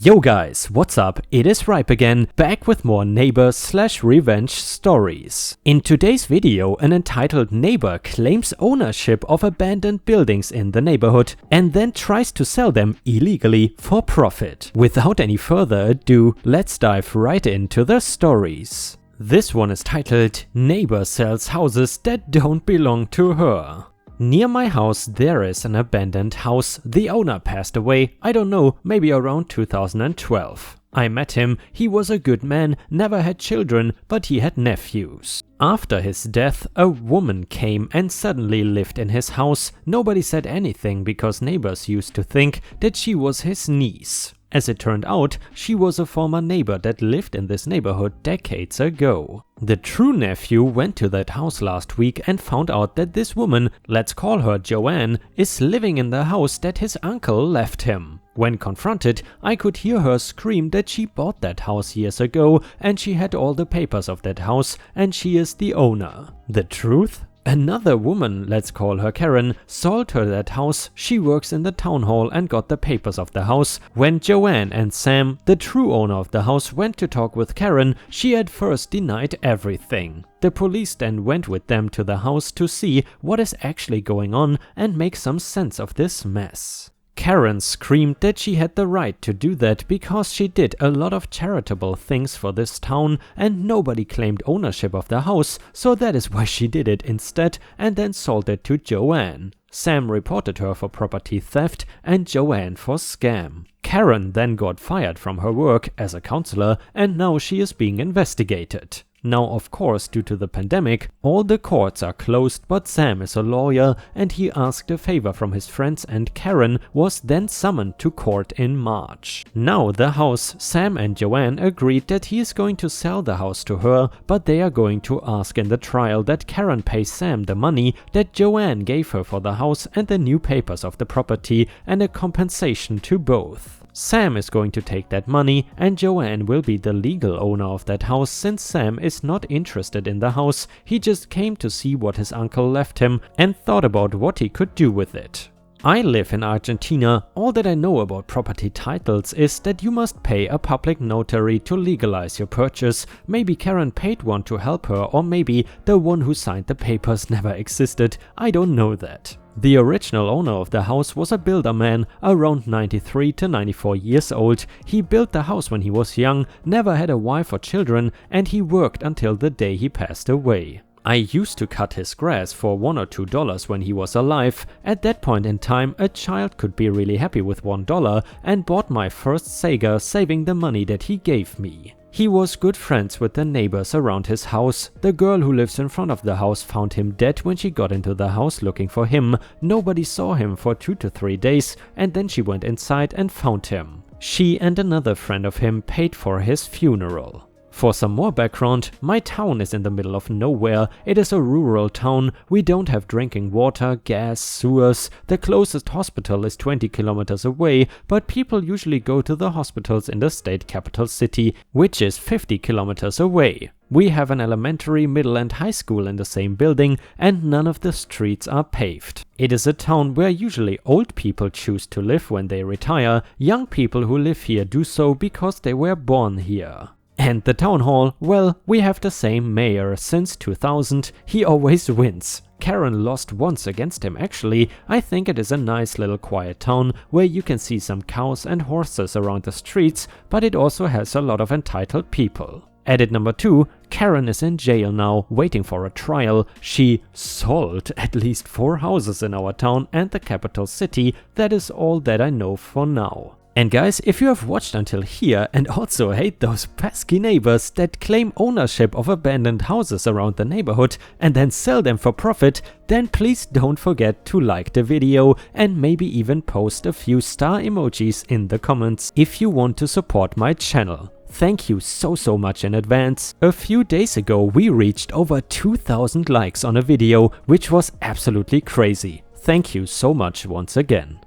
Yo guys, what's up? It is Ripe again, back with more neighbor/revenge stories. In today's video, an entitled neighbor claims ownership of abandoned buildings in the neighborhood and then tries to sell them illegally for profit. Without any further ado, let's dive right into the stories. This one is titled Neighbor Sells Houses That Don't Belong to Her. Near my house there is an abandoned house. The owner passed away, I don't know, maybe around 2012. I met him, he was a good man, never had children, but he had nephews. After his death, a woman came and suddenly lived in his house. Nobody said anything because neighbors used to think that she was his niece. As it turned out, she was a former neighbor that lived in this neighborhood decades ago. The true nephew went to that house last week and found out that this woman, let's call her Joanne, is living in the house that his uncle left him. When confronted, I could hear her scream that she bought that house years ago and she had all the papers of that house and she is the owner. The truth? Another woman, let's call her Karen, sold her that house. She works in the town hall and got the papers of the house. When Joanne and Sam, the true owner of the house, went to talk with Karen, she at first denied everything. The police then went with them to the house to see what is actually going on and make some sense of this mess. Karen screamed that she had the right to do that because she did a lot of charitable things for this town and nobody claimed ownership of the house, so that is why she did it instead and then sold it to Joanne. Sam reported her for property theft and Joanne for scam. Karen then got fired from her work as a counselor and now she is being investigated. Now, of course, due to the pandemic, all the courts are closed, but Sam is a lawyer and he asked a favor from his friends and Karen was then summoned to court in March. Now the house, Sam and Joanne agreed that he is going to sell the house to her, but they are going to ask in the trial that Karen pay Sam the money that Joanne gave her for the house and the new papers of the property and a compensation to both. Sam is going to take that money and Joanne will be the legal owner of that house since Sam is not interested in the house, he just came to see what his uncle left him and thought about what he could do with it. I live in Argentina. All that I know about property titles is that you must pay a public notary to legalize your purchase. Maybe Karen paid one to help her, or maybe the one who signed the papers never existed. I don't know that. The original owner of the house was a builder man, around 93 to 94 years old. He built the house when he was young, never had a wife or children, and he worked until the day he passed away. I used to cut his grass for $1 or $2 when he was alive. At that point in time, a child could be really happy with $1 and bought my first Sega, saving the money that he gave me. He was good friends with the neighbors around his house. The girl who lives in front of the house found him dead when she got into the house looking for him. Nobody saw him for 2 to 3 days and then she went inside and found him. She and another friend of him paid for his funeral. For some more background, my town is in the middle of nowhere. It is a rural town. We don't have drinking water, gas, sewers. The closest hospital is 20 kilometers away, but people usually go to the hospitals in the state capital city, which is 50 kilometers away. We have an elementary, middle and high school in the same building and none of the streets are paved. It is a town where usually old people choose to live when they retire. Young people who live here do so because they were born here. And the town hall, well, we have the same mayor since 2000, he always wins. Karen lost once against him actually. I think it is a nice little quiet town where you can see some cows and horses around the streets, but it also has a lot of entitled people. Edit number 2, Karen is in jail now, waiting for a trial. She sold at least 4 houses in our town and the capital city. That is all that I know for now. And guys, if you have watched until here and also hate those pesky neighbors that claim ownership of abandoned houses around the neighborhood and then sell them for profit, then please don't forget to like the video and maybe even post a few star emojis in the comments if you want to support my channel. Thank you so much in advance. A few days ago we reached over 2000 likes on a video, which was absolutely crazy. Thank you so much once again.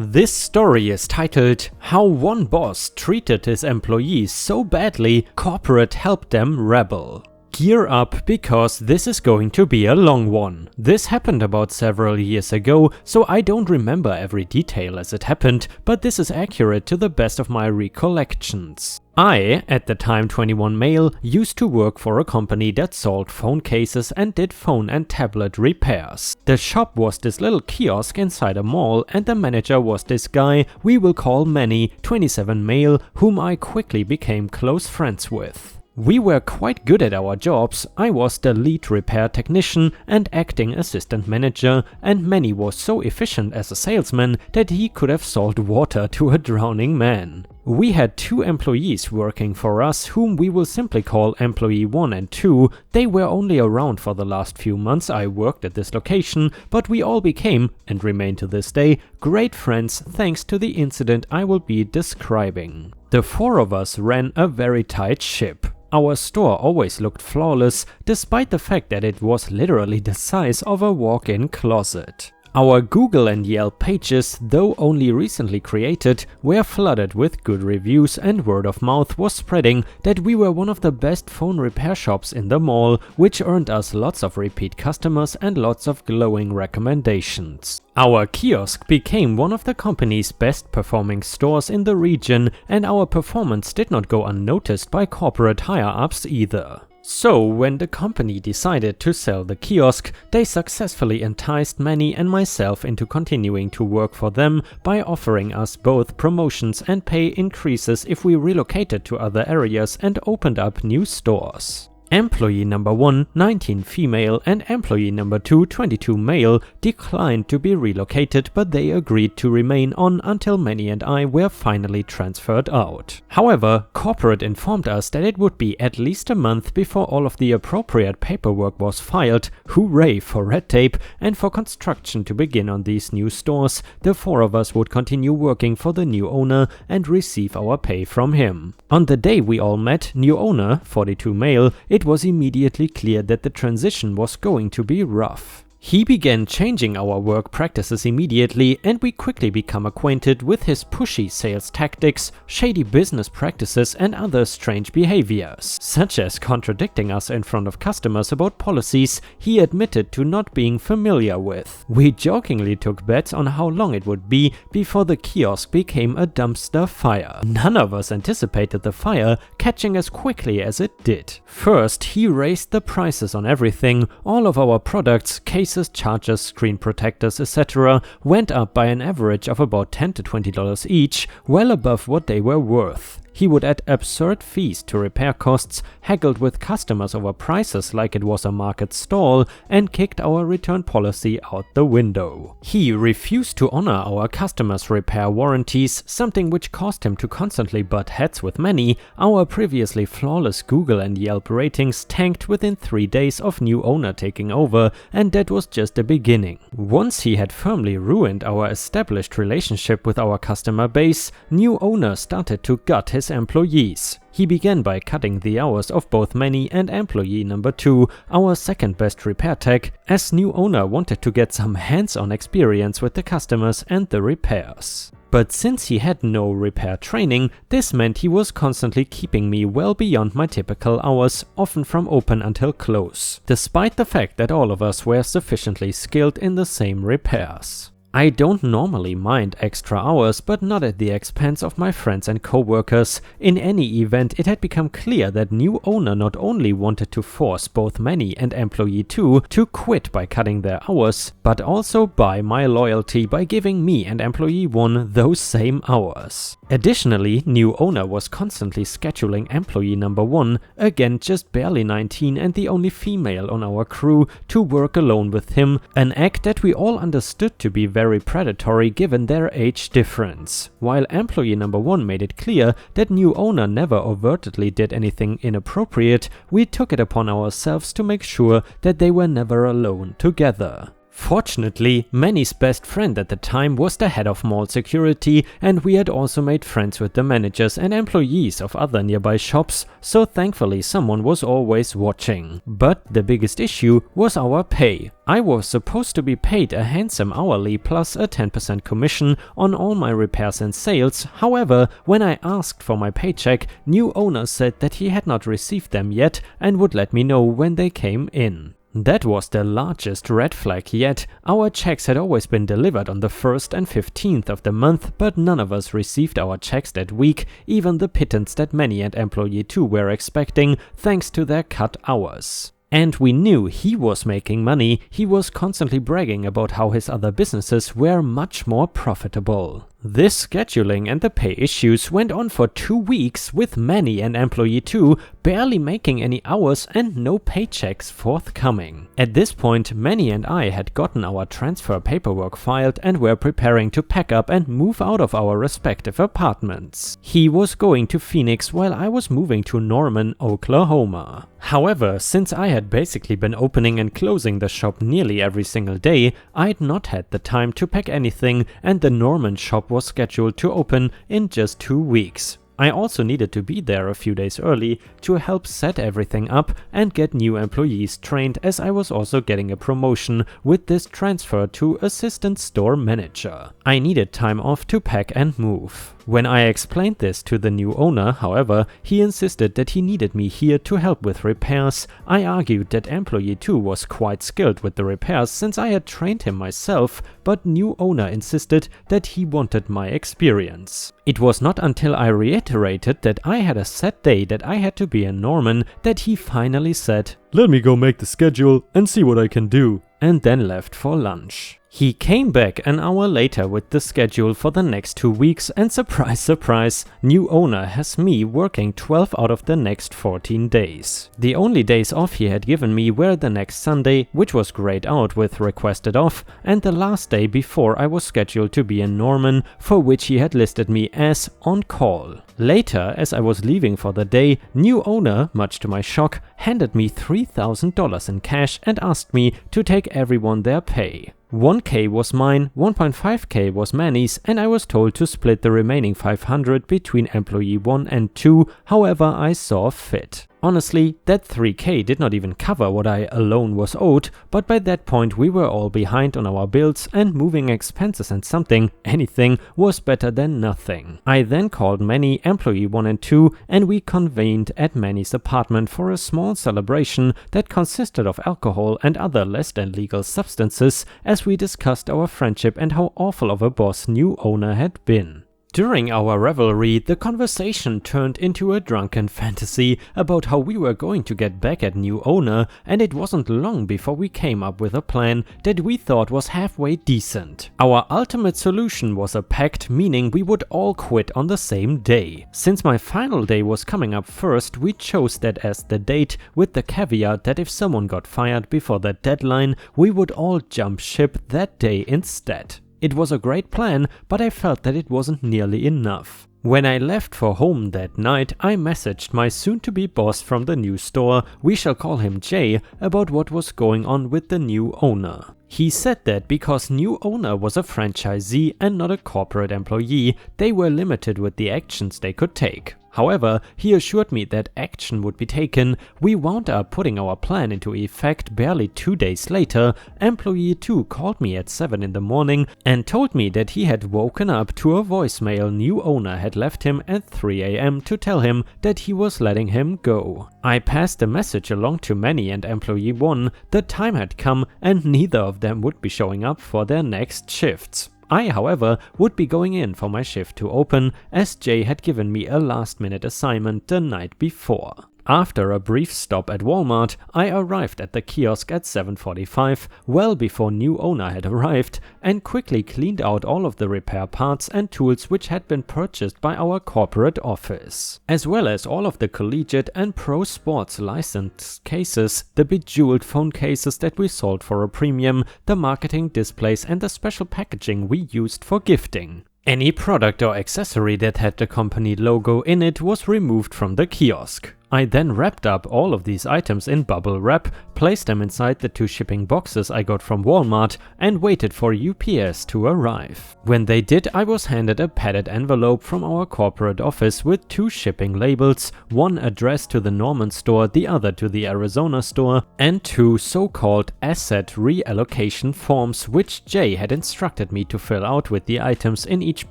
This story is titled How One Boss Treated His Employees So Badly Corporate Helped Them Rebel. Gear up, because this is going to be a long one. This happened about several years ago, so I don't remember every detail as it happened, but this is accurate to the best of my recollections. I, at the time 21 male, used to work for a company that sold phone cases and did phone and tablet repairs. The shop was this little kiosk inside a mall, and the manager was this guy we will call Manny, 27 male, whom I quickly became close friends with. We were quite good at our jobs. I was the lead repair technician and acting assistant manager, and Manny was so efficient as a salesman that he could have sold water to a drowning man. We had 2 employees working for us, whom we will simply call employee 1 and 2. They were only around for the last few months I worked at this location, but we all became, and remain to this day, great friends thanks to the incident I will be describing. The 4 of us ran a very tight ship. Our store always looked flawless, despite the fact that it was literally the size of a walk-in closet. Our Google and Yelp pages, though only recently created, were flooded with good reviews, and word of mouth was spreading that we were one of the best phone repair shops in the mall, which earned us lots of repeat customers and lots of glowing recommendations. Our kiosk became one of the company's best performing stores in the region, and our performance did not go unnoticed by corporate higher-ups either. So, when the company decided to sell the kiosk, they successfully enticed Manny and myself into continuing to work for them by offering us both promotions and pay increases if we relocated to other areas and opened up new stores. Employee number 1, 19 female, and employee number 2, 22 male, declined to be relocated, but they agreed to remain on until Manny and I were finally transferred out. However, corporate informed us that it would be at least a month before all of the appropriate paperwork was filed, hooray for red tape, and for construction to begin on these new stores. The 4 of us would continue working for the new owner and receive our pay from him. On the day we all met, new owner, 42 male, it was immediately clear that the transition was going to be rough. He began changing our work practices immediately, and we quickly become acquainted with his pushy sales tactics, shady business practices, and other strange behaviors, such as contradicting us in front of customers about policies he admitted to not being familiar with. We jokingly took bets on how long it would be before the kiosk became a dumpster fire. None of us anticipated the fire catching as quickly as it did. First, he raised the prices on everything. All of our products, cases, chargers, screen protectors, etc. went up by an average of about $10 to $20 each, well above what they were worth. He would add absurd fees to repair costs, haggled with customers over prices like it was a market stall, and kicked our return policy out the window. He refused to honor our customers' repair warranties, something which caused him to constantly butt heads with Manny. Our previously flawless Google and Yelp ratings tanked within 3 days of new owner taking over, and that was just the beginning. Once he had firmly ruined our established relationship with our customer base, new owner started to gut his employees. He began by cutting the hours of both Manny and employee number 2, our second best repair tech, as new owner wanted to get some hands-on experience with the customers and the repairs. But since he had no repair training, this meant he was constantly keeping me well beyond my typical hours, often from open until close, despite the fact that all of us were sufficiently skilled in the same repairs. I don't normally mind extra hours, but not at the expense of my friends and co-workers. In any event, it had become clear that new owner not only wanted to force both Manny and employee 2 to quit by cutting their hours, but also buy my loyalty by giving me and employee 1 those same hours. Additionally, new owner was constantly scheduling employee number 1, again just barely 19 and the only female on our crew, to work alone with him, an act that we all understood to be very predatory given their age difference. While employee number 1 made it clear that new owner never overtly did anything inappropriate, we took it upon ourselves to make sure that they were never alone together. Fortunately, Manny's best friend at the time was the head of mall security, and we had also made friends with the managers and employees of other nearby shops, so thankfully someone was always watching. But the biggest issue was our pay. I was supposed to be paid a handsome hourly plus a 10% commission on all my repairs and sales. However, when I asked for my paycheck, new owner said that he had not received them yet and would let me know when they came in. That was the largest red flag yet. Our checks had always been delivered on the 1st and 15th of the month, but none of us received our checks that week, even the pittance that Manny and Employee 2 were expecting, thanks to their cut hours. And we knew he was making money. He was constantly bragging about how his other businesses were much more profitable. This scheduling and the pay issues went on for 2 weeks, with Manny and Employee 2 barely making any hours and no paychecks forthcoming. At this point, Manny and I had gotten our transfer paperwork filed and were preparing to pack up and move out of our respective apartments. He was going to Phoenix while I was moving to Norman, Oklahoma. However, since I had basically been opening and closing the shop nearly every single day, I'd not had the time to pack anything, and the Norman shop was scheduled to open in just 2 weeks. I also needed to be there a few days early to help set everything up and get new employees trained, as I was also getting a promotion with this transfer to assistant store manager. I needed time off to pack and move. When I explained this to the new owner, however, he insisted that he needed me here to help with repairs. I argued that Employee 2 was quite skilled with the repairs since I had trained him myself, but new owner insisted that he wanted my experience. It was not until I reiterated that I had a set day that I had to be in Norman that he finally said, "Let me go make the schedule and see what I can do," and then left for lunch. He came back an hour later with the schedule for the next 2 weeks, and surprise surprise, new owner has me working 12 out of the next 14 days. The only days off he had given me were the next Sunday, which was grayed out with requested off, and the last day before I was scheduled to be in Norman, for which he had listed me as on call. Later, as I was leaving for the day, new owner, much to my shock, handed me $3,000 in cash and asked me to take everyone their pay. 1K was mine, 1.5K was Manny's, and I was told to split the remaining 500 between Employee 1 and 2, however I saw fit. Honestly, that 3K did not even cover what I alone was owed, but by that point we were all behind on our bills, and moving expenses and anything was better than nothing. I then called Manny, Employee 1 and 2, and we convened at Manny's apartment for a small celebration that consisted of alcohol and other less than legal substances, as we discussed our friendship and how awful of a boss new owner had been. During our revelry, the conversation turned into a drunken fantasy about how we were going to get back at new owner, and it wasn't long before we came up with a plan that we thought was halfway decent. Our ultimate solution was a pact, meaning we would all quit on the same day. Since my final day was coming up first, we chose that as the date, with the caveat that if someone got fired before that deadline, we would all jump ship that day instead. It was a great plan, but I felt that it wasn't nearly enough. When I left for home that night, I messaged my soon-to-be boss from the new store, we shall call him Jay, about what was going on with the new owner. He said that because new owner was a franchisee and not a corporate employee, they were limited with the actions they could take. However, he assured me that action would be taken. We wound up putting our plan into effect barely 2 days later. Employee 2 called me at 7 in the morning and told me that he had woken up to a voicemail new owner had left him at 3 AM to tell him that he was letting him go. I passed the message along to Manny and Employee 1. The time had come and neither of them would be showing up for their next shifts. I, however, would be going in for my shift to open, as Jay had given me a last-minute assignment the night before. After a brief stop at Walmart, I arrived at the kiosk at 7:45, well before new owner had arrived, and quickly cleaned out all of the repair parts and tools which had been purchased by our corporate office, as well as all of the collegiate and pro sports licensed cases, the bejeweled phone cases that we sold for a premium, the marketing displays and the special packaging we used for gifting. Any product or accessory that had the company logo in it was removed from the kiosk. I then wrapped up all of these items in bubble wrap, placed them inside the 2 shipping boxes I got from Walmart, and waited for UPS to arrive. When they did, I was handed a padded envelope from our corporate office with 2 shipping labels, one addressed to the Norman store, the other to the Arizona store, and 2 so-called asset reallocation forms which Jay had instructed me to fill out with the items in each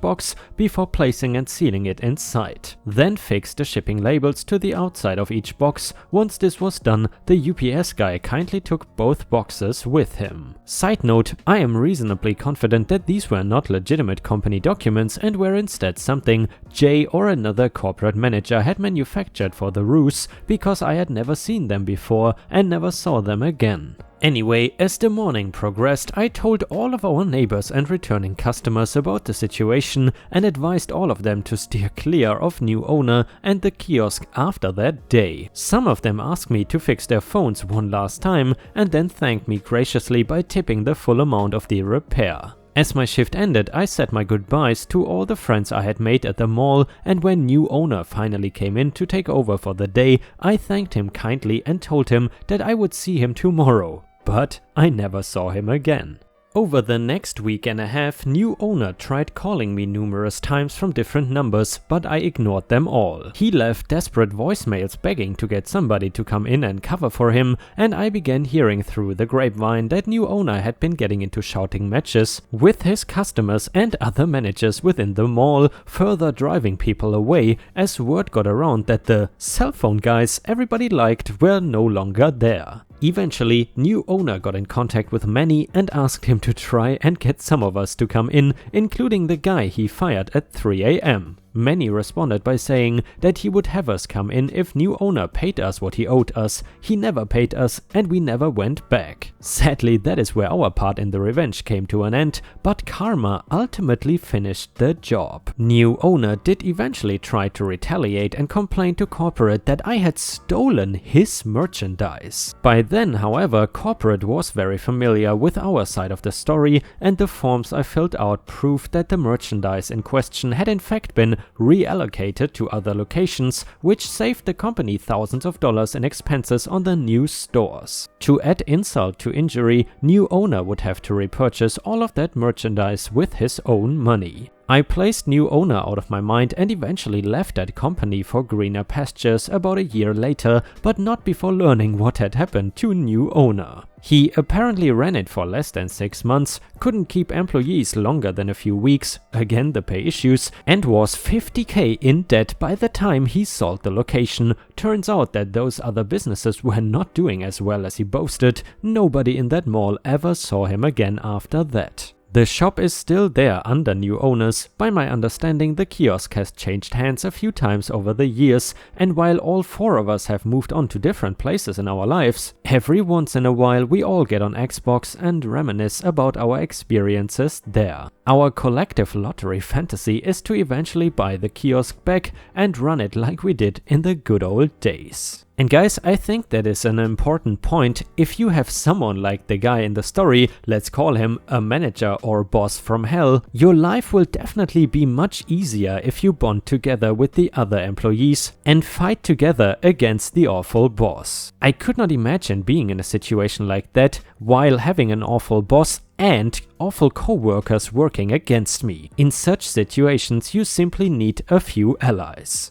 box before placing and sealing it inside. Then fix the shipping labels to the outside of each box. Once this was done, the UPS guy kindly took both boxes with him. Side note, I am reasonably confident that these were not legitimate company documents and were instead something Jay or another corporate manager had manufactured for the Roost, because I had never seen them before and never saw them again. Anyway, as the morning progressed, I told all of our neighbors and returning customers about the situation and advised all of them to steer clear of new owner and the kiosk after that day. Some of them asked me to fix their phones one last time and then thanked me graciously by tipping the full amount of the repair. As my shift ended, I said my goodbyes to all the friends I had made at the mall, and when new owner finally came in to take over for the day, I thanked him kindly and told him that I would see him tomorrow. But I never saw him again. Over the next week and a half, new owner tried calling me numerous times from different numbers, but I ignored them all. He left desperate voicemails begging to get somebody to come in and cover for him, and I began hearing through the grapevine that new owner had been getting into shouting matches with his customers and other managers within the mall, further driving people away as word got around that the cell phone guys everybody liked were no longer there. Eventually, new owner got in contact with Manny and asked him to try and get some of us to come in, including the guy he fired at 3 AM. Manny responded by saying that he would have us come in if new owner paid us what he owed us. He never paid us and we never went back. Sadly, that is where our part in the revenge came to an end, but karma ultimately finished the job. New owner did eventually try to retaliate and complain to corporate that I had stolen his merchandise. By then, however, corporate was very familiar with our side of the story, and the forms I filled out proved that the merchandise in question had in fact been reallocated to other locations, which saved the company thousands of dollars in expenses on the new stores. To add insult to injury, new owner would have to repurchase all of that merchandise with his own money. I placed new owner out of my mind and eventually left that company for greener pastures about a year later, but not before learning what had happened to new owner. He apparently ran it for less than 6 months, couldn't keep employees longer than a few weeks, again the pay issues, and was $50K in debt by the time he sold the location. Turns out that those other businesses were not doing as well as he boasted. Nobody in that mall ever saw him again after that. The shop is still there under new owners. By my understanding, the kiosk has changed hands a few times over the years, and while all 4 of us have moved on to different places in our lives, every once in a while we all get on Xbox and reminisce about our experiences there. Our collective lottery fantasy is to eventually buy the kiosk back and run it like we did in the good old days. And guys, I think that is an important point. If you have someone like the guy in the story, let's call him a manager or boss from hell, your life will definitely be much easier if you bond together with the other employees and fight together against the awful boss. I could not imagine being in a situation like that while having an awful boss and awful co-workers working against me. In such situations, you simply need a few allies.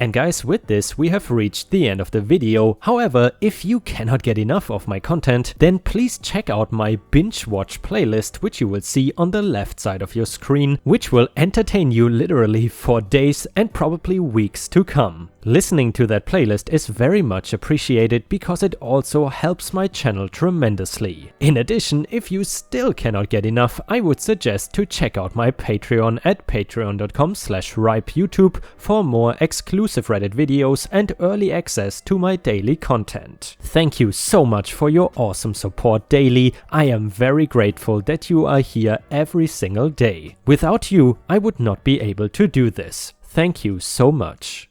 And guys, with this we have reached the end of the video. However, if you cannot get enough of my content, then please check out my binge watch playlist, which you will see on the left side of your screen, which will entertain you literally for days and probably weeks to come. Listening to that playlist is very much appreciated because it also helps my channel tremendously. In addition, if you still cannot get enough, I would suggest to check out my Patreon at patreon.com/ripeyoutube for more exclusive Reddit videos and early access to my daily content. Thank you so much for your awesome support daily. I am very grateful that you are here every single day. Without you, I would not be able to do this. Thank you so much.